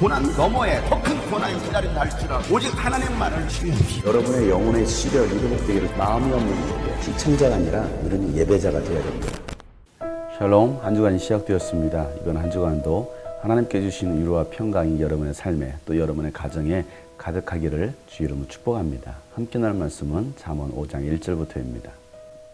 고난 너머에 더 큰 고난이 기다린다 할지라도 오직 하나님만을 신뢰합시다. 여러분의 영혼의 시력이 회복되기를 마음이 없는 분에게 시청자가 아니라 우리는 예배자가 되어야 됩니다. 샬롬, 한 주간이 시작되었습니다. 이번 한 주간도 하나님께 주신 위로와 평강이 여러분의 삶에 또 여러분의 가정에 가득하기를 주 이름으로 축복합니다. 함께 나눌 말씀은 잠언 5장 1절부터입니다.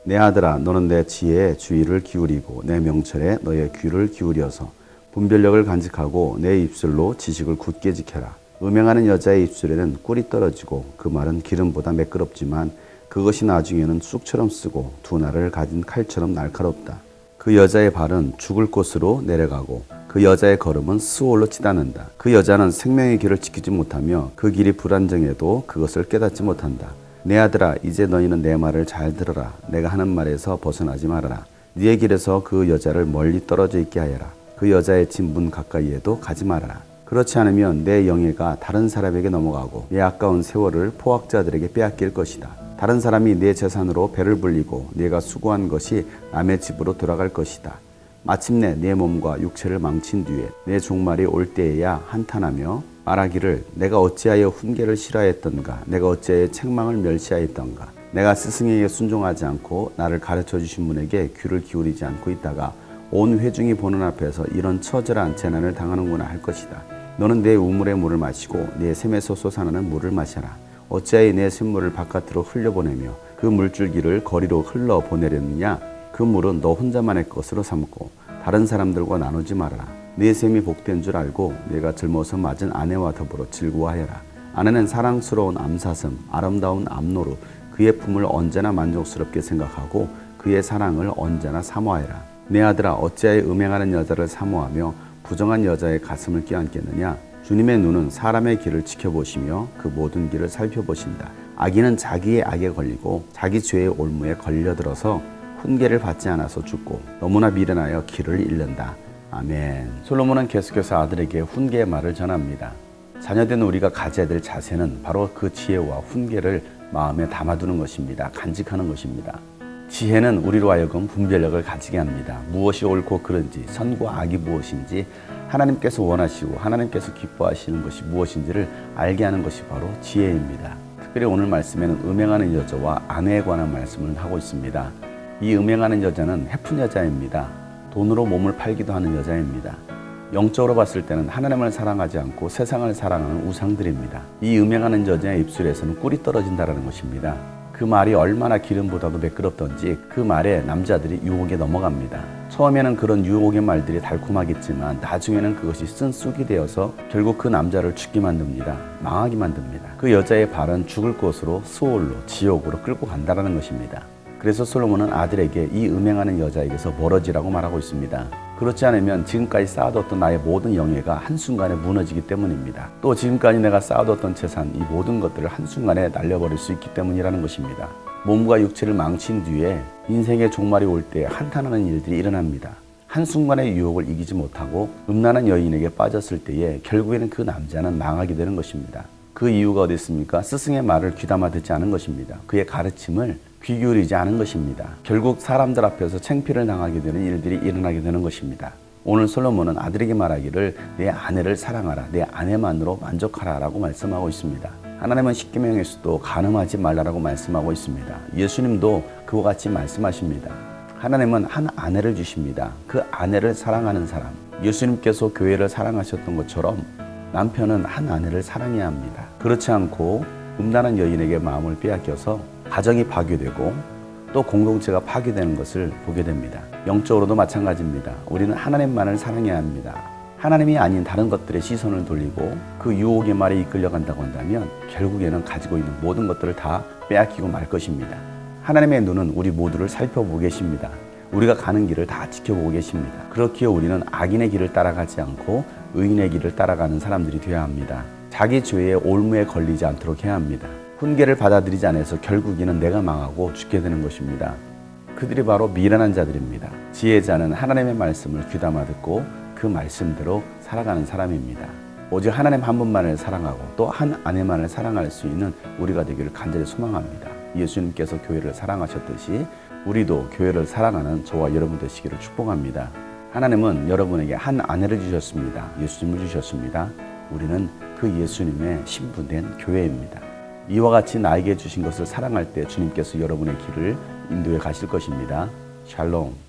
내 아들아, 너는 내 지혜에 주의를 기울이고 내 명철에 너의 귀를 기울여서 분별력을 간직하고 내 입술로 지식을 굳게 지켜라. 음행하는 여자의 입술에는 꿀이 떨어지고 그 말은 기름보다 매끄럽지만 그것이 나중에는 쑥처럼 쓰고 두 날을 가진 칼처럼 날카롭다. 그 여자의 발은 죽을 곳으로 내려가고 그 여자의 걸음은 스올로 치닫는다. 그 여자는 생명의 길을 지키지 못하며 그 길이 불안정해도 그것을 깨닫지 못한다. 내 아들아, 이제 너희는 내 말을 잘 들어라. 내가 하는 말에서 벗어나지 말아라. 네의 길에서 그 여자를 멀리 떨어져 있게 하여라. 그 여자의 집 문 가까이에도 가지 말아라. 그렇지 않으면 내 영예가 다른 사람에게 넘어가고 내 아까운 세월을 포악자들에게 빼앗길 것이다. 다른 사람이 내 재산으로 배를 불리고 네가 수고한 것이 남의 집으로 돌아갈 것이다. 마침내 내 몸과 육체를 망친 뒤에 내 종말이 올 때에야 한탄하며 말하기를 내가 어찌하여 훈계를 싫어했던가, 내가 어찌하여 책망을 멸시하였던가, 내가 스승에게 순종하지 않고 나를 가르쳐 주신 분에게 귀를 기울이지 않고 있다가 온 회중이 보는 앞에서 이런 처절한 재난을 당하는구나 할 것이다. 너는 내 우물의 물을 마시고 내 샘에서 솟아나는 물을 마셔라. 어찌하여 내 샘물을 바깥으로 흘려보내며 그 물줄기를 거리로 흘러보내려느냐. 그 물은 너 혼자만의 것으로 삼고 다른 사람들과 나누지 말아라. 네 샘이 복된 줄 알고 내가 젊어서 맞은 아내와 더불어 즐거워하여라. 아내는 사랑스러운 암사슴, 아름다운 암노루, 그의 품을 언제나 만족스럽게 생각하고 그의 사랑을 언제나 사모하여라. 내 아들아, 어찌하여 음행하는 여자를 사모하며 부정한 여자의 가슴을 껴안겠느냐. 주님의 눈은 사람의 길을 지켜보시며 그 모든 길을 살펴보신다. 악인은 자기의 악에 걸리고 자기 죄의 올무에 걸려들어서 훈계를 받지 않아서 죽고 너무나 미련하여 길을 잃는다. 아멘. 솔로몬은 계속해서 아들에게 훈계의 말을 전합니다. 자녀된 우리가 가져야 될 자세는 바로 그 지혜와 훈계를 마음에 담아두는 것입니다. 간직하는 것입니다. 지혜는 우리로 하여금 분별력을 가지게 합니다. 무엇이 옳고 그른지, 선과 악이 무엇인지, 하나님께서 원하시고 하나님께서 기뻐하시는 것이 무엇인지를 알게 하는 것이 바로 지혜입니다. 특별히 오늘 말씀에는 음행하는 여자와 아내에 관한 말씀을 하고 있습니다. 이 음행하는 여자는 해픈 여자입니다. 돈으로 몸을 팔기도 하는 여자입니다. 영적으로 봤을 때는 하나님을 사랑하지 않고 세상을 사랑하는 우상들입니다. 이 음행하는 여자의 입술에서는 꿀이 떨어진다는 것입니다. 그 말이 얼마나 기름보다도 매끄럽던지 그 말에 남자들이 유혹에 넘어갑니다. 처음에는 그런 유혹의 말들이 달콤하겠지만 나중에는 그것이 쓴 쑥이 되어서 결국 그 남자를 죽게 만듭니다. 망하게 만듭니다. 그 여자의 발은 죽을 곳으로 스올로, 지옥으로 끌고 간다는 것입니다. 그래서 솔로몬은 아들에게 이 음행하는 여자에게서 멀어지라고 말하고 있습니다. 그렇지 않으면 지금까지 쌓아뒀던 나의 모든 영예가 한순간에 무너지기 때문입니다. 또 지금까지 내가 쌓아뒀던 재산, 이 모든 것들을 한순간에 날려버릴 수 있기 때문이라는 것입니다. 몸과 육체를 망친 뒤에 인생의 종말이 올 때 한탄하는 일들이 일어납니다. 한순간의 유혹을 이기지 못하고 음란한 여인에게 빠졌을 때에 결국에는 그 남자는 망하게 되는 것입니다. 그 이유가 어디 있습니까? 스승의 말을 귀담아 듣지 않은 것입니다. 그의 가르침을 귀 기울이지 않은 것입니다. 결국 사람들 앞에서 창피를 당하게 되는 일들이 일어나게 되는 것입니다. 오늘 솔로몬은 아들에게 말하기를 내 아내를 사랑하라, 내 아내만으로 만족하라 라고 말씀하고 있습니다. 하나님은 십계명에서도 간음하지 말라라고 말씀하고 있습니다. 예수님도 그와 같이 말씀하십니다. 하나님은 한 아내를 주십니다. 그 아내를 사랑하는 사람, 예수님께서 교회를 사랑하셨던 것처럼 남편은 한 아내를 사랑해야 합니다. 그렇지 않고 음란한 여인에게 마음을 빼앗겨서 가정이 파괴되고 또 공동체가 파괴되는 것을 보게 됩니다. 영적으로도 마찬가지입니다. 우리는 하나님만을 사랑해야 합니다. 하나님이 아닌 다른 것들의 시선을 돌리고 그 유혹의 말에 이끌려간다고 한다면 결국에는 가지고 있는 모든 것들을 다 빼앗기고 말 것입니다. 하나님의 눈은 우리 모두를 살펴보고 계십니다. 우리가 가는 길을 다 지켜보고 계십니다. 그렇기에 우리는 악인의 길을 따라가지 않고 의인의 길을 따라가는 사람들이 되어야 합니다. 자기 죄의 올무에 걸리지 않도록 해야 합니다. 훈계를 받아들이지 않아서 결국에는 내가 망하고 죽게 되는 것입니다. 그들이 바로 미련한 자들입니다. 지혜자는 하나님의 말씀을 귀담아 듣고 그 말씀대로 살아가는 사람입니다. 오직 하나님 한 분만을 사랑하고 또 한 아내만을 사랑할 수 있는 우리가 되기를 간절히 소망합니다. 예수님께서 교회를 사랑하셨듯이 우리도 교회를 사랑하는 저와 여러분 되시기를 축복합니다. 하나님은 여러분에게 한 아내를 주셨습니다. 예수님을 주셨습니다. 우리는 그 예수님의 신부된 교회입니다. 이와 같이 나에게 주신 것을 사랑할 때 주님께서 여러분의 길을 인도해 가실 것입니다. 샬롬.